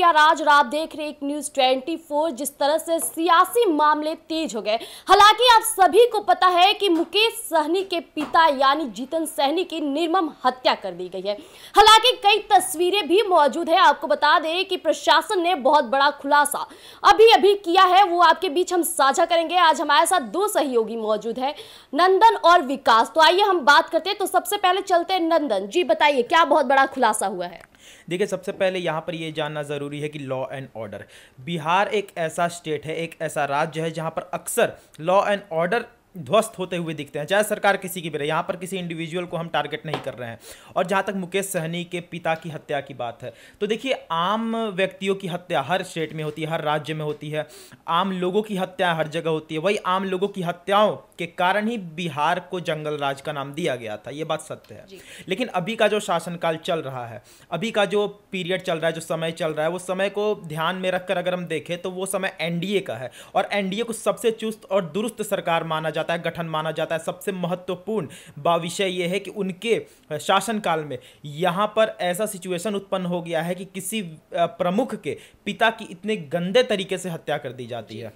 India राज और आप देख रहे हैं एक न्यूज 24। जिस तरह से सियासी मामले तेज हो गए, हालांकि आप सभी को पता है कि मुकेश सहनी के पिता यानी जीतन सहनी की निर्मम हत्या कर दी गई है। हालांकि कई तस्वीरें भी मौजूद है। आपको बता दें कि प्रशासन ने बहुत बड़ा खुलासा अभी किया है, वो आपके बीच हम साझा करेंगे। आज हमारे साथ दो सहयोगी मौजूद है, नंदन और विकास। तो आइए हम बात करते हैं। तो सबसे पहले चलते हैं नंदन जी, बताइए क्या बहुत बड़ा खुलासा हुआ है। देखिए, सबसे पहले यहाँ पर ये जानना ज़रूरी है कि लॉ एंड ऑर्डर, बिहार एक ऐसा स्टेट है, एक ऐसा राज्य है जहाँ पर अक्सर लॉ एंड ऑर्डर ध्वस्त होते हुए दिखते हैं, चाहे सरकार किसी की भी रहे। यहाँ पर किसी इंडिविजुअल को हम टारगेट नहीं कर रहे हैं। और जहाँ तक मुकेश सहनी के पिता की हत्या की बात है, तो देखिए, आम व्यक्तियों की हत्या हर स्टेट में होती है, हर राज्य में होती है। आम लोगों की हत्या हर जगह होती है। वही आम लोगों की हत्याओं के कारण ही बिहार को जंगल राज का नाम दिया गया था, ये बात सत्य है। लेकिन अभी का जो शासनकाल चल रहा है, अभी का जो पीरियड चल रहा है, जो समय चल रहा है, वो समय को ध्यान में रखकर अगर हम देखें तो वो समय एनडीए का है। और एनडीए को सबसे चुस्त और दुरुस्त सरकार माना जाता है, गठन माना जाता है। सबसे महत्वपूर्ण विषय यह है कि उनके शासनकाल में यहां पर ऐसा सिचुएशन उत्पन्न हो गया है कि किसी प्रमुख के पिता की इतने गंदे तरीके से हत्या कर दी जाती है।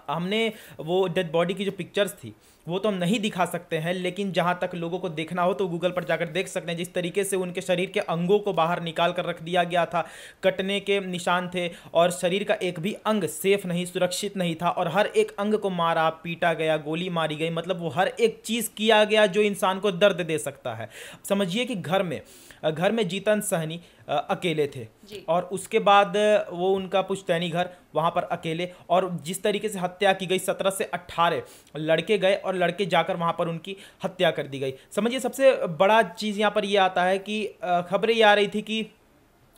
हमने वो डेड बॉडी की जो पिक्चर्स थी वो तो हम नहीं दिखा सकते हैं, लेकिन जहाँ तक लोगों को देखना हो तो गूगल पर जाकर देख सकते हैं। जिस तरीके से उनके शरीर के अंगों को बाहर निकाल कर रख दिया गया था, कटने के निशान थे और शरीर का एक भी अंग सेफ नहीं, सुरक्षित नहीं था। और हर एक अंग को मारा पीटा गया, गोली मारी गई, मतलब वो हर एक चीज़ किया गया जो इंसान को दर्द दे सकता है। समझिए कि घर में जीतन सहनी अकेले थे और उसके बाद वो उनका पुश्तैनी घर, वहाँ पर अकेले। और जिस तरीके से हत्या की गई, 17 से 18 लड़के गए और लड़के जाकर वहाँ पर उनकी हत्या कर दी गई। समझिए, सबसे बड़ा चीज़ यहाँ पर ये आता है कि खबरें ये आ रही थी कि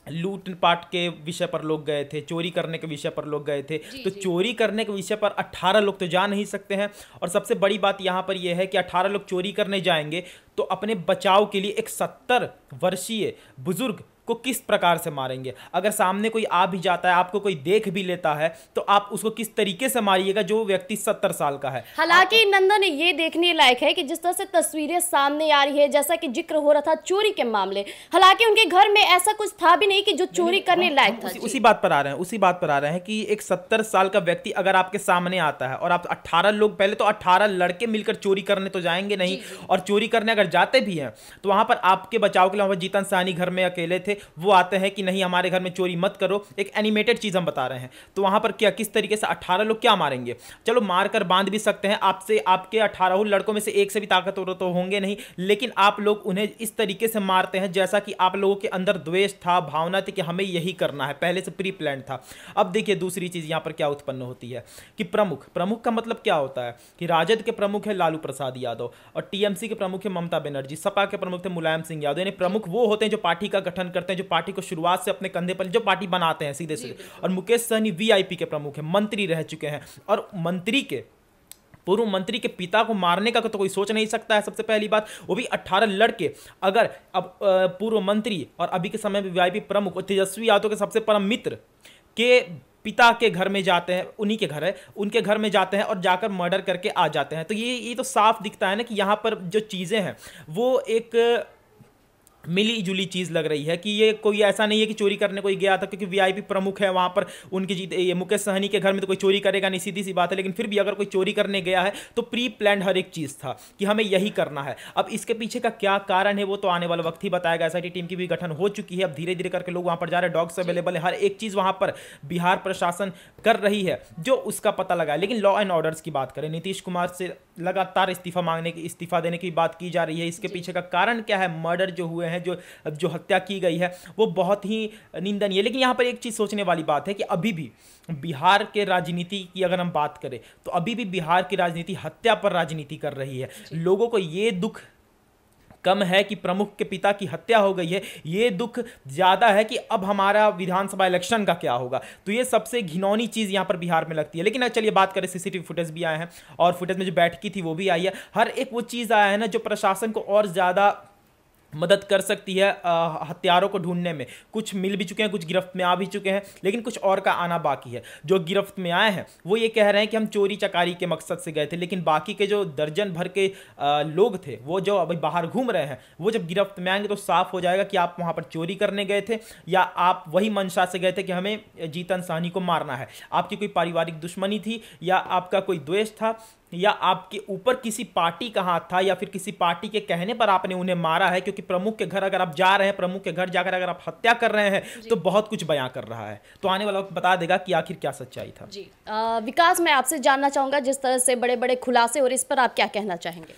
लूट पाट के विषय पर लोग गए थे, चोरी करने के विषय पर लोग गए थे। तो चोरी करने के विषय पर 18 लोग तो जा नहीं सकते हैं। और सबसे बड़ी बात यहाँ पर यह है कि 18 लोग चोरी करने जाएंगे तो अपने बचाव के लिए एक 70 वर्षीय बुजुर्ग को किस प्रकार से मारेंगे। अगर सामने कोई आ भी जाता है, आपको कोई देख भी लेता है, तो आप उसको किस तरीके से मारिएगा जो व्यक्ति 70 साल का है। हालांकि नंदन, ये देखने लायक है कि जिस तरह से तस्वीरें सामने आ रही है, जैसा कि जिक्र हो रहा था चोरी के मामले, हालांकि उनके घर में ऐसा कुछ था भी नहीं कि जो चोरी करने लायक था। उसी बात पर आ रहे हैं कि एक 70 साल का व्यक्ति अगर आपके सामने आता है और आप 18 लोग, पहले तो 18 लड़के मिलकर चोरी करने तो जाएंगे नहीं। और चोरी करने अगर जाते भी हैं तो वहां पर आपके बचाव के लिए जीतन सहनी घर में अकेले थे, वो आते हैं कि नहीं, हमारे घर में चोरी मत करो। एक एनिमेटेड चीज हम बता रहे हैं। तो वहां पर क्या, किस तरीके से 18 लोग क्या मारेंगे? चलो, मारकर बांध भी सकते हैं, आपसे आपके 18 लड़कों में से एक से भी ताकतवर तो होंगे नहीं, लेकिन आप लोग उन्हें इस तरीके से मारते हैं जैसा कि आप लोगों के अंदर द्वेष था, भावना थी कि हमें यही करना है, पहले से प्री प्लान था। अब देखिए, दूसरी चीज यहां पर क्या उत्पन्न होती है कि प्रमुख का मतलब क्या होता है कि राजद के प्रमुख है लालू प्रसाद यादव और टीएमसी के प्रमुख है ममता बनर्जी, सपा के प्रमुख थे मुलायम सिंह यादव। यानी प्रमुख वो होते हैं जो पार्टी का गठन करते हैं, जो पार्टी को शुरुआत से अपने कंधे पर जो पार्टी बनाते हैं सीधे सीधे। और मुकेश सहनी वीआईपी के प्रमुख हैं, मंत्री रह चुके हैं। और पूर्व मंत्री के पिता को मारने का तो कोई सोच नहीं सकता है। सबसे पहली बात, वो भी 18 लड़के। अगर अब पूर्व मंत्री और अभी के समय में वीआईपी प्रमुख और तेजस्वी यादव के सबसे परम मित्र के पिता के घर में जाते हैं, उन्हीं के घर है, उनके घर में जाते हैं और जाकर मर्डर करके आ जाते हैं, तो ये तो साफ दिखता है ना कि यहाँ पर जो चीज़ें हैं वो एक मिली जुली चीज़ लग रही है कि ये कोई ऐसा नहीं है कि चोरी करने कोई गया था, क्योंकि वीआईपी प्रमुख है वहाँ पर। उनके ये मुकेश सहनी के घर में तो कोई चोरी करेगा नहीं, सीधी सी बात है। लेकिन फिर भी अगर कोई चोरी करने गया है तो प्री प्लान हर एक चीज़ था कि हमें यही करना है। अब इसके पीछे का क्या कारण है वो तो आने वाला वक्त ही बताएगा। एसआईटी टीम की भी गठन हो चुकी है, अब धीरे धीरे करके लोग वहाँ पर जा रहे हैं, डॉग्स अवेलेबल है, हर एक चीज़ वहाँ पर बिहार प्रशासन कर रही है जो उसका पता लगा है। लेकिन लॉ एंड ऑर्डर्स की बात करें, नीतीश कुमार से लगातार इस्तीफा देने की बात की जा रही है। इसके पीछे का कारण क्या है? मर्डर जो हुए हैं, जो हत्या की गई है, वो बहुत ही निंदनीय है। लेकिन यहाँ पर एक चीज़ सोचने वाली बात है कि अभी भी बिहार के राजनीति की अगर हम बात करें तो अभी भी बिहार की राजनीति हत्या पर राजनीति कर रही है। लोगों को ये दुख कम है कि प्रमुख के पिता की हत्या हो गई है, ये दुख ज़्यादा है कि अब हमारा विधानसभा इलेक्शन का क्या होगा। तो ये सबसे घिनौनी चीज़ यहाँ पर बिहार में लगती है। लेकिन चलिए बात करें, सीसीटीवी फुटेज भी आए हैं और फुटेज में जो बैठकी थी वो भी आई है। हर एक वो चीज़ आया है ना जो प्रशासन को और ज़्यादा मदद कर सकती है हथियारों को ढूंढने में। कुछ मिल भी चुके हैं, कुछ गिरफ्त में आ भी चुके हैं, लेकिन कुछ और का आना बाकी है। जो गिरफ्त में आए हैं वो ये कह रहे हैं कि हम चोरी चकारी के मकसद से गए थे, लेकिन बाकी के जो दर्जन भर के लोग थे वो जो अभी बाहर घूम रहे हैं, वो जब गिरफ्त में आएंगे तो साफ हो जाएगा कि आप वहाँ पर चोरी करने गए थे या आप वही मंशा से गए थे कि हमें जीतन सहनी को मारना है। आपकी कोई पारिवारिक दुश्मनी थी या आपका कोई द्वेष था या आपके ऊपर किसी पार्टी का हाथ था या फिर किसी पार्टी के कहने पर आपने उन्हें मारा है, क्योंकि प्रमुख के घर अगर आप जा रहे हैं, प्रमुख के घर जाकर अगर आप हत्या कर रहे हैं तो बहुत कुछ बयां कर रहा है। तो आने वाला वक्त बता देगा कि आखिर क्या सच्चाई था। जी विकास, मैं आपसे जानना चाहूंगा, जिस तरह से बड़े बड़े खुलासे और इस पर आप क्या कहना चाहेंगे?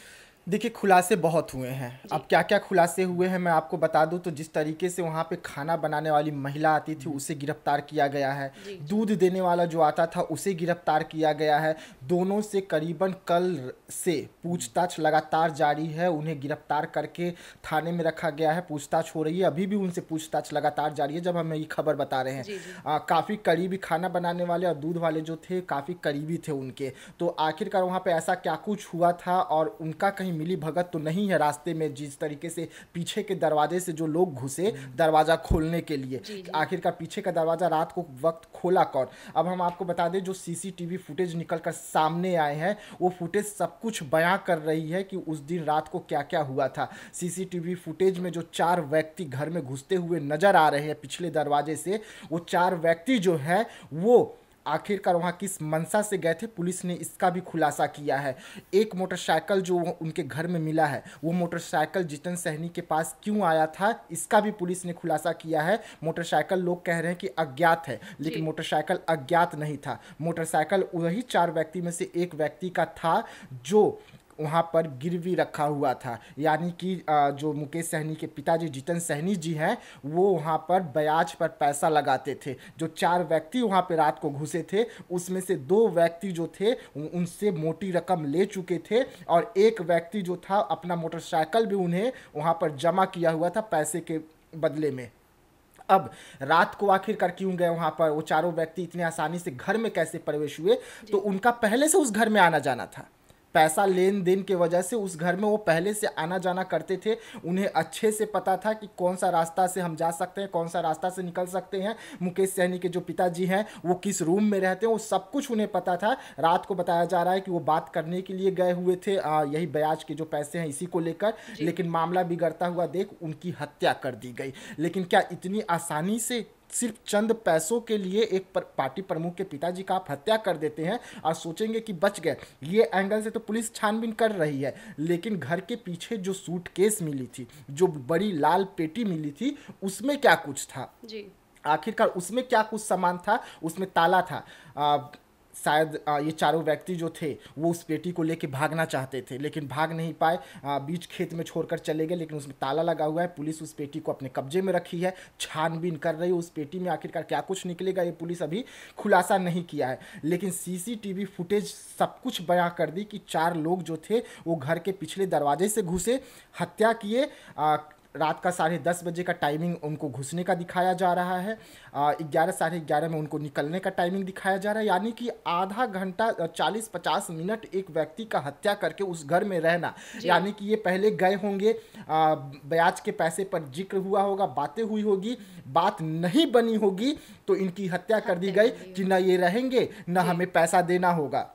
देखिए, खुलासे बहुत हुए हैं। अब क्या क्या खुलासे हुए हैं मैं आपको बता दूं तो जिस तरीके से वहाँ पे खाना बनाने वाली महिला आती थी उसे गिरफ्तार किया गया है, दूध देने वाला जो आता था उसे गिरफ्तार किया गया है। दोनों से करीबन कल से पूछताछ लगातार जारी है, उन्हें गिरफ्तार करके थाने में रखा गया है, पूछताछ हो रही है। अभी भी उनसे पूछताछ लगातार जारी है जब हम ये खबर बता रहे हैं। काफ़ी करीबी खाना बनाने वाले और दूध वाले जो थे काफ़ी करीबी थे उनके। तो आखिरकार वहाँ पर ऐसा क्या कुछ हुआ था और उनका कहीं मिली भगत तो नहीं है रास्ते में, जिस तरीके से पीछे के दरवाजे से जो लोग घुसे दरवाजा खोलने के लिए, आखिरकार पीछे का दरवाजा रात को वक्त खोला कौन? अब हम आपको बता दें जो सीसीटीवी फुटेज निकलकर सामने आए हैं वो फुटेज सब कुछ बयां कर रही है कि उस दिन रात को क्या क्या हुआ था। सीसीटीवी फुटेज में जो 4 व्यक्ति घर में घुसते हुए नजर आ रहे हैं पिछले दरवाजे से, वो 4 व्यक्ति जो है वो आखिरकार वहाँ किस मंशा से गए थे, पुलिस ने इसका भी खुलासा किया है। एक मोटरसाइकिल जो उनके घर में मिला है वो मोटरसाइकिल जीतन सहनी के पास क्यों आया था, इसका भी पुलिस ने खुलासा किया है। मोटरसाइकिल लोग कह रहे हैं कि अज्ञात है, लेकिन मोटरसाइकिल अज्ञात नहीं था। मोटरसाइकिल वही 4 व्यक्ति में से एक व्यक्ति का था जो वहाँ पर गिरवी रखा हुआ था, यानी कि जो मुकेश सहनी के पिताजी जीतन सहनी जी हैं वो वहाँ पर ब्याज पर पैसा लगाते थे। जो 4 व्यक्ति वहाँ पर रात को घुसे थे उसमें से 2 व्यक्ति जो थे उनसे मोटी रकम ले चुके थे और एक व्यक्ति जो था अपना मोटरसाइकिल भी उन्हें वहाँ पर जमा किया हुआ था पैसे के बदले में। अब रात को आखिरकार क्यों गए वहाँ पर, वो चारों व्यक्ति इतने आसानी से घर में कैसे प्रवेश हुए? तो उनका पहले से उस घर में आना जाना था, पैसा लेन देन के वजह से उस घर में वो पहले से आना जाना करते थे। उन्हें अच्छे से पता था कि कौन सा रास्ता से हम जा सकते हैं, कौन सा रास्ता से निकल सकते हैं। मुकेश सहनी के जो पिताजी हैं वो किस रूम में रहते हैं वो सब कुछ उन्हें पता था। रात को बताया जा रहा है कि वो बात करने के लिए गए हुए थे यही ब्याज के जो पैसे हैं इसी को लेकर, लेकिन मामला बिगड़ता हुआ देख उनकी हत्या कर दी गई। लेकिन क्या इतनी आसानी से सिर्फ चंद पैसों के लिए एक पार्टी प्रमुख के पिताजी का आप हत्या कर देते हैं और सोचेंगे कि बच गए? ये एंगल से तो पुलिस छानबीन कर रही है, लेकिन घर के पीछे जो सूटकेस मिली थी, जो बड़ी लाल पेटी मिली थी, उसमें क्या कुछ था जी? आखिरकार उसमें क्या कुछ सामान था? उसमें ताला था। शायद ये चारों व्यक्ति जो थे वो उस पेटी को लेके भागना चाहते थे लेकिन भाग नहीं पाए, बीच खेत में छोड़कर चले गए, लेकिन उसमें ताला लगा हुआ है। पुलिस उस पेटी को अपने कब्जे में रखी है, छानबीन कर रही है उस पेटी में आखिरकार क्या कुछ निकलेगा ये पुलिस अभी खुलासा नहीं किया है। लेकिन सीसीटीवी फुटेज सब कुछ बयां कर दी कि 4 लोग जो थे वो घर के पिछले दरवाजे से घुसे, हत्या किए। रात का 10:30 बजे का टाइमिंग उनको घुसने का दिखाया जा रहा है, 11 साढ़े 11 में उनको निकलने का टाइमिंग दिखाया जा रहा है, यानी कि आधा घंटा 40-50 मिनट एक व्यक्ति का हत्या करके उस घर में रहना। यानी कि ये पहले गए होंगे, ब्याज के पैसे पर जिक्र हुआ होगा, बातें हुई होगी, बात नहीं बनी होगी तो इनकी हत्या कर दी गई कि ना ये रहेंगे ना हमें पैसा देना होगा।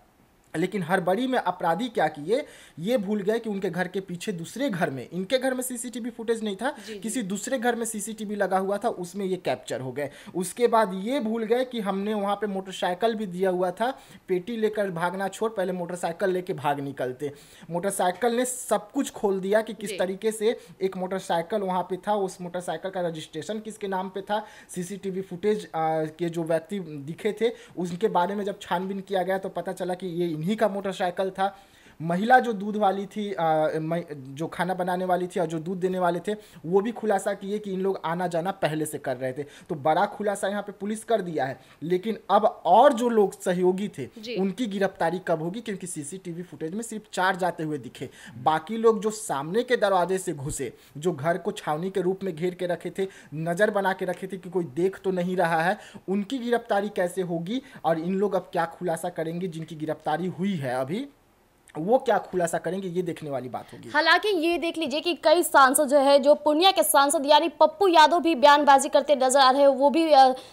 लेकिन हड़बड़ी में अपराधी क्या किए, ये भूल गए कि उनके घर के पीछे दूसरे घर में, इनके घर में सीसीटीवी फुटेज नहीं था, किसी दूसरे घर में सीसीटीवी लगा हुआ था, उसमें ये कैप्चर हो गए। उसके बाद ये भूल गए कि हमने वहाँ पे मोटरसाइकिल भी दिया हुआ था, पेटी लेकर भागना छोड़ पहले मोटरसाइकिल लेके भाग निकलते। मोटरसाइकिल ने सब कुछ खोल दिया कि किस तरीके से एक मोटरसाइकिल वहाँ पे था, उस मोटरसाइकिल का रजिस्ट्रेशन किसके नाम पे था। सीसीटीवी फुटेज के जो व्यक्ति दिखे थे उनके बारे में जब छानबीन किया गया तो पता चला कि ये इन्हीं का मोटरसाइकिल था। महिला जो दूध वाली थी, जो खाना बनाने वाली थी और जो दूध देने वाले थे वो भी खुलासा किए कि इन लोग आना जाना पहले से कर रहे थे। तो बड़ा खुलासा यहाँ पे पुलिस कर दिया है। लेकिन अब और जो लोग सहयोगी थे उनकी गिरफ्तारी कब होगी, क्योंकि सीसीटीवी फुटेज में सिर्फ 4 जाते हुए दिखे। बाकी लोग जो सामने के दरवाजे से घुसे, जो घर को छावनी के रूप में घेर के रखे थे, नज़र बना के रखे थे कि कोई देख तो नहीं रहा है, उनकी गिरफ्तारी कैसे होगी और इन लोग अब क्या खुलासा करेंगे जिनकी गिरफ्तारी हुई है अभी। वो क्या खुलासा करेंगे, ये देखने वाली बात होगी। हालांकि ये देख लीजिए कि कई सांसद जो है, जो पूर्णिया के सांसद यानी पप्पू यादव भी बयानबाजी करते नजर आ रहे हैं, वो भी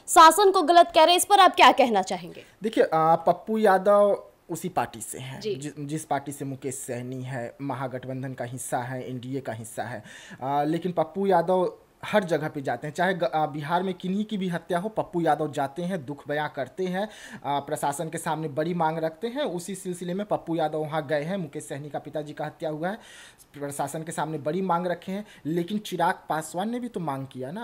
शासन को गलत कह रहे हैं। इस पर आप क्या कहना चाहेंगे? देखिए, पप्पू यादव उसी पार्टी से हैं जिस पार्टी से मुकेश सहनी है, महागठबंधन का हिस्सा है, एनडीए का हिस्सा है। लेकिन पप्पू यादव हर जगह पे जाते हैं, चाहे बिहार में किन्हीं की भी हत्या हो, पप्पू यादव जाते हैं, दुख बयां करते हैं, प्रशासन के सामने बड़ी मांग रखते हैं। उसी सिलसिले में पप्पू यादव वहाँ गए हैं। मुकेश सहनी का पिताजी का हत्या हुआ है, प्रशासन के सामने बड़ी मांग रखे हैं। लेकिन चिराग पासवान ने भी तो मांग किया ना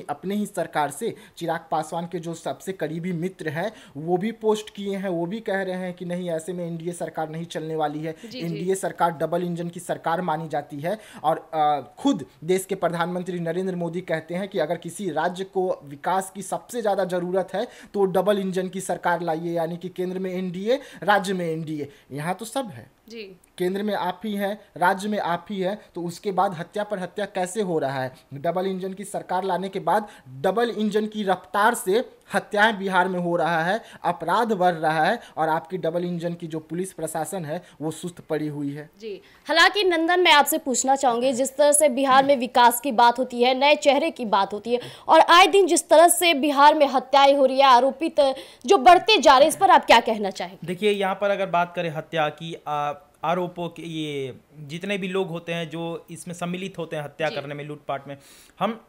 अपने ही सरकार से। चिराग पासवान के जो सबसे करीबी मित्र हैं वो भी पोस्ट किए हैं, वो भी कह रहे हैं कि नहीं, ऐसे में एनडीए सरकार नहीं चलने वाली है। एनडीए सरकार डबल इंजन की सरकार मानी जाती है। और खुद देश के प्रधानमंत्री नरेंद्र मोदी कहते हैं कि अगर किसी राज्य को विकास की सबसे ज्यादा जरूरत है तो डबल इंजन की सरकार लाइए, यानी कि केंद्र में एनडीए, राज्य में एनडीए। यहाँ तो सब है जी, केंद्र में आप ही है, राज्य में आप ही है, तो उसके बाद हत्या पर हत्या कैसे हो रहा है? डबल इंजन की सरकार लाने के बाद डबल इंजन की रफ्तार से हत्याएं बिहार में हो रहा है, अपराध बढ़ रहा है, और आपकी डबल इंजन की जो पुलिस प्रशासन है वो सुस्त पड़ी हुई है। जी। हालांकि नंदन, मैं आपसे पूछना चाहूंगी, जिस तरह से बिहार में विकास की बात होती है, नए चेहरे की बात होती है, और आए दिन जिस तरह से बिहार में हत्याएं हो रही है, आरोपित जो बढ़ते जा रहे हैं, इस पर आप क्या कहना चाहेंगे? देखिए, यहाँ पर अगर बात करें हत्या की, आरोपों के, ये जितने भी लोग होते हैं जो इसमें सम्मिलित होते हैं हत्या करने में, लूटपाट में, हम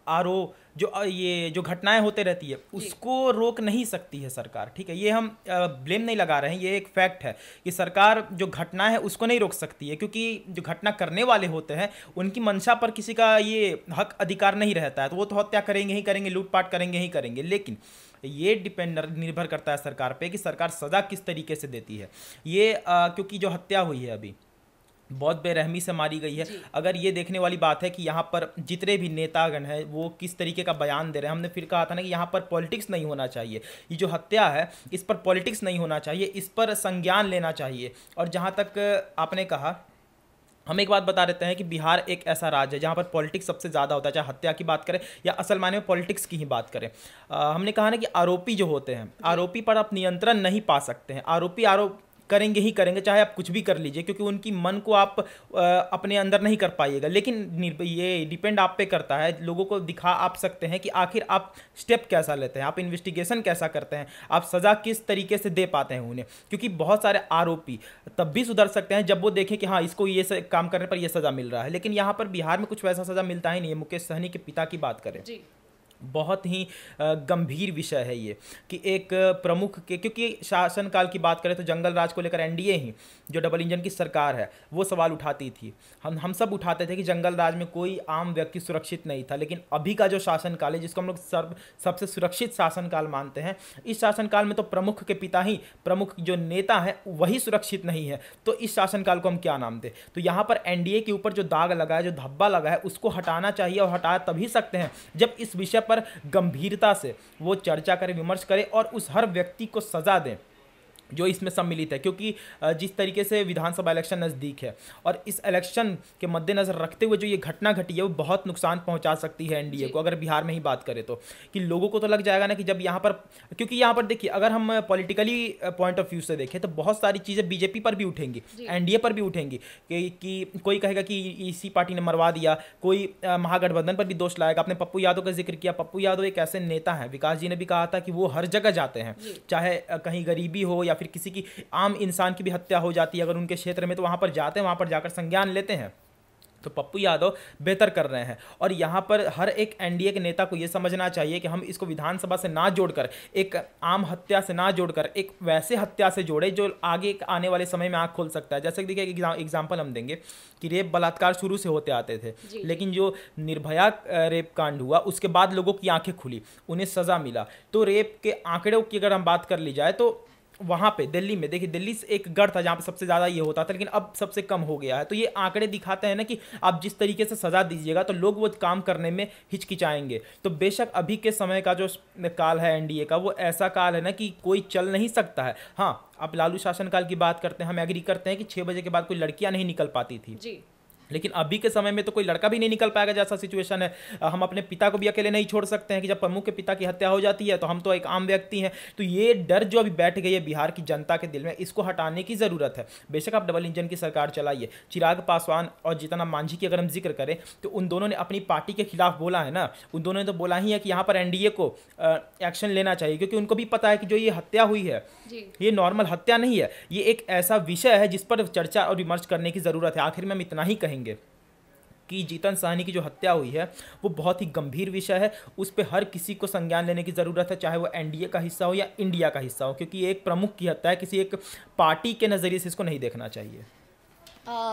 ये जो घटनाएं होते रहती है उसको रोक नहीं सकती है सरकार। ठीक है, ये हम ब्लेम नहीं लगा रहे हैं, ये एक फैक्ट है कि सरकार जो घटना है उसको नहीं रोक सकती है, क्योंकि जो घटना करने वाले होते हैं उनकी मंशा पर किसी का ये हक अधिकार नहीं रहता है, तो वो तो हत्या करेंगे ही करेंगे, लूटपाट करेंगे ही करेंगे। लेकिन ये निर्भर करता है सरकार पे कि सरकार सजा किस तरीके से देती है। ये क्योंकि जो हत्या हुई है अभी बहुत बेरहमी से मारी गई है। अगर ये देखने वाली बात है कि यहाँ पर जितने भी नेतागण हैं वो किस तरीके का बयान दे रहे हैं, हमने फिर कहा था ना कि यहाँ पर पॉलिटिक्स नहीं होना चाहिए, ये जो हत्या है इस पर पॉलिटिक्स नहीं होना चाहिए, इस पर संज्ञान लेना चाहिए। और जहाँ तक आपने कहा, हम एक बात बता देते हैं कि बिहार एक ऐसा राज्य है जहाँ पर पॉलिटिक्स सबसे ज़्यादा होता है, चाहे हत्या की बात करें या असल मायने में पॉलिटिक्स की ही बात करें। हमने कहा ना कि आरोपी जो होते हैं, आरोपी पर आप नियंत्रण नहीं पा सकते हैं, आरोपी आरोप करेंगे ही करेंगे, चाहे आप कुछ भी कर लीजिए, क्योंकि उनकी मन को आप अपने अंदर नहीं कर पाइएगा। लेकिन ये डिपेंड आप पे करता है, लोगों को दिखा आप सकते हैं कि आखिर आप स्टेप कैसा लेते हैं, आप इन्वेस्टिगेशन कैसा करते हैं, आप सज़ा किस तरीके से दे पाते हैं उन्हें। क्योंकि बहुत सारे आरोपी तब भी सुधर सकते हैं जब वो देखें कि हाँ, इसको ये काम करने पर यह सज़ा मिल रहा है। लेकिन यहाँ पर बिहार में कुछ वैसा सज़ा मिलता ही नहीं है। मुकेश सहनी के पिता की बात करें, बहुत ही गंभीर विषय है ये कि एक प्रमुख के, क्योंकि शासनकाल की बात करें तो जंगल राज को लेकर एनडीए ही, जो डबल इंजन की सरकार है, वो सवाल उठाती थी। हम सब उठाते थे कि जंगल राज में कोई आम व्यक्ति सुरक्षित नहीं था। लेकिन अभी का जो शासनकाल है, जिसको हम लोग सबसे सुरक्षित शासनकाल मानते हैं, इस शासनकाल में तो प्रमुख के पिता ही, प्रमुख जो नेता है वही सुरक्षित नहीं है। तो इस शासनकाल को हम क्या नाम दें? तो यहाँ पर एनडीए के ऊपर जो दाग लगा है, जो धब्बा लगा है, उसको हटाना चाहिए, और हटा तभी सकते हैं जब इस विषय पर गंभीरता से वो चर्चा करें, विमर्श करें, और उस हर व्यक्ति को सजा दें जो इसमें सम्मिलित है। क्योंकि जिस तरीके से विधानसभा इलेक्शन नज़दीक है, और इस इलेक्शन के मद्देनज़र रखते हुए जो ये घटना घटी है वो बहुत नुकसान पहुंचा सकती है एनडीए को। अगर बिहार में ही बात करें तो कि लोगों को तो लग जाएगा ना कि जब यहाँ पर, क्योंकि यहाँ पर देखिए, अगर हम पॉलिटिकली पॉइंट ऑफ व्यू से देखें तो बहुत सारी चीज़ें बीजेपी पर भी उठेंगी, एनडीए पर भी उठेंगी कि कोई कहेगा कि इसी पार्टी ने मरवा दिया, कोई महागठबंधन पर भी दोष लाएगा। आपने पप्पू यादव का जिक्र किया, पप्पू यादव एक ऐसे नेता हैं, विकास जी ने भी कहा था कि वो हर जगह जाते हैं, चाहे कहीं गरीबी हो या फिर किसी की आम इंसान की भी हत्या हो जाती है अगर उनके क्षेत्र में, तो वहां पर जाते हैं, वहां पर जाकर संज्ञान लेते हैं। तो पप्पू यादव बेहतर कर रहे हैं। और यहाँ पर हर एक एनडीए के नेता को ये समझना चाहिए कि हम इसको विधानसभा से ना जोड़कर, एक आम हत्या से ना जोड़कर, एक वैसे हत्या से जोड़े जो आगे आने वाले समय में आँख खोल सकता है। जैसे कि देखिए, एग्जाम्पल हम देंगे कि रेप बलात्कार शुरू से होते आते थे, लेकिन जो निर्भया रेप कांड हुआ उसके बाद लोगों की आंखें खुली, उन्हें सजा मिला। तो रेप के आंकड़ों की अगर हम बात कर ली जाए तो वहाँ पे दिल्ली में देखिए, दिल्ली से एक गढ़ था जहाँ पे सबसे ज़्यादा ये होता था, लेकिन अब सबसे कम हो गया है। तो ये आंकड़े दिखाते हैं ना कि आप जिस तरीके से सज़ा दीजिएगा तो लोग वो काम करने में हिचकिचाएंगे। तो बेशक अभी के समय का जो काल है एनडीए का, वो ऐसा काल है ना कि कोई चल नहीं सकता है। हाँ, आप लालू शासनकाल की बात करते हैं, हम एग्री करते हैं कि 6 बजे के बाद कोई लड़कियाँ नहीं निकल पाती थी, लेकिन अभी के समय में तो कोई लड़का भी नहीं निकल पाएगा जैसा सिचुएशन है। हम अपने पिता को भी अकेले नहीं छोड़ सकते हैं कि जब प्रमुख के पिता की हत्या हो जाती है तो हम तो एक आम व्यक्ति हैं। तो ये डर जो अभी बैठ गई है बिहार की जनता के दिल में, इसको हटाने की ज़रूरत है। बेशक आप डबल इंजन की सरकार चलाइए, चिराग पासवान और जीतन राम मांझी की अगर हम जिक्र करें तो उन दोनों ने अपनी पार्टी के खिलाफ बोला है ना, उन दोनों ने तो बोला ही है कि यहाँ पर एनडीए को एक्शन लेना चाहिए, क्योंकि उनको भी पता है कि जो ये हत्या हुई है ये नॉर्मल हत्या नहीं है, ये एक ऐसा विषय है जिस पर चर्चा और विमर्श करने की ज़रूरत है। आखिर में हम इतना ही कहेंगे कि जीतन साहनी की जो हत्या हुई है वो बहुत ही गंभीर विषय है, उस पर हर किसी को संज्ञान लेने की ज़रूरत है, चाहे वो एनडीए का हिस्सा हो या इंडिया का हिस्सा हो, क्योंकि ये एक प्रमुख की हत्या है, किसी एक पार्टी के नज़रिए से इसको नहीं देखना चाहिए।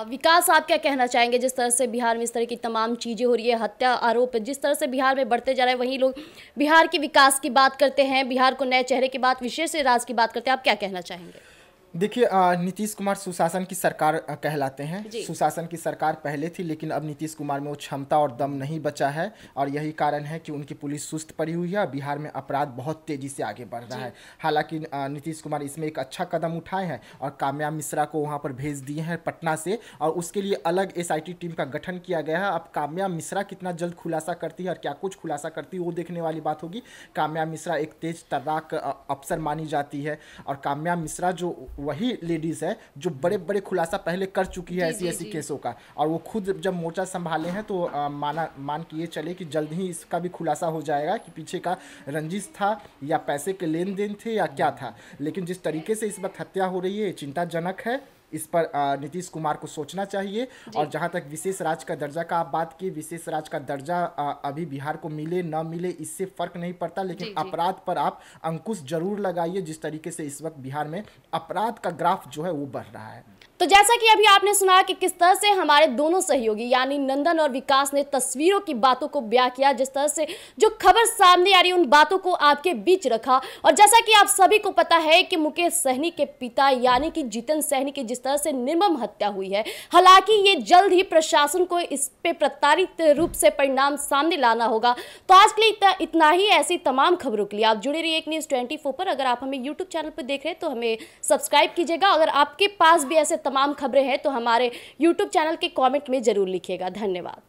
विकास, आप क्या कहना चाहेंगे जिस तरह से बिहार में इस तरह की तमाम चीज़ें हो रही है, हत्या आरोप जिस तरह से बिहार में बढ़ते जा रहे हैं, वहीं लोग बिहार के विकास की बात करते हैं, बिहार को नए चेहरे की बात, विशेष राज की बात करते हैं, आप क्या कहना चाहेंगे? देखिए, नीतीश कुमार सुशासन की सरकार कहलाते हैं। सुशासन की सरकार पहले थी, लेकिन अब नीतीश कुमार में वो क्षमता और दम नहीं बचा है, और यही कारण है कि उनकी पुलिस सुस्त पड़ी हुई है। बिहार में अपराध बहुत तेज़ी से आगे बढ़ रहा है। हालांकि नीतीश कुमार इसमें एक अच्छा कदम उठाए हैं और काम्या मिश्रा को वहाँ पर भेज दिए हैं पटना से, और उसके लिए अलग SIT टीम का गठन किया गया है। अब काम्या मिश्रा कितना जल्द खुलासा करती है और क्या कुछ खुलासा करती है वो देखने वाली बात होगी। काम्या मिश्रा एक तेज तर्राक अफसर मानी जाती है, और काम्या मिश्रा जो वही लेडीज है जो बड़े बड़े खुलासा पहले कर चुकी है ऐसी केसों का, और वो खुद जब मोर्चा संभाले हैं तो मान के ये चले कि जल्द ही इसका भी खुलासा हो जाएगा कि पीछे का रंजिश था या पैसे के लेन देन थे या क्या था। लेकिन जिस तरीके से इस वक्त हत्या हो रही है चिंताजनक है, इस पर नीतीश कुमार को सोचना चाहिए। और जहां तक विशेष राज्य का दर्जा का आप बात की, विशेष राज्य का दर्जा अभी बिहार को मिले न मिले इससे फर्क नहीं पड़ता, लेकिन अपराध पर आप अंकुश जरूर लगाइए। जिस तरीके से इस वक्त बिहार में अपराध का ग्राफ जो है वो बढ़ रहा है। तो जैसा कि अभी आपने सुना कि किस तरह से हमारे दोनों सहयोगी यानी नंदन और विकास ने तस्वीरों की बातों को बयां किया, जिस तरह से जो खबर सामने आ रही है उन बातों को आपके बीच रखा। और जैसा कि आप सभी को पता है कि मुकेश सहनी के पिता यानी कि जीतन सहनी की जिस तरह से निर्मम हत्या हुई है, हालांकि ये जल्द ही प्रशासन को इस पे प्रत्यारित रूप से परिणाम सामने लाना होगा। तो आज के लिए इतना ही। ऐसी तमाम खबरों के लिए आप जुड़े रहिए एक न्यूज़ 24 पर। अगर आप हमें यूट्यूब चैनल पर देख रहे हैं तो हमें सब्सक्राइब कीजिएगा। अगर आपके पास भी ऐसे तमाम खबरें हैं तो हमारे YouTube चैनल के कमेंट में जरूर लिखिएगा। धन्यवाद।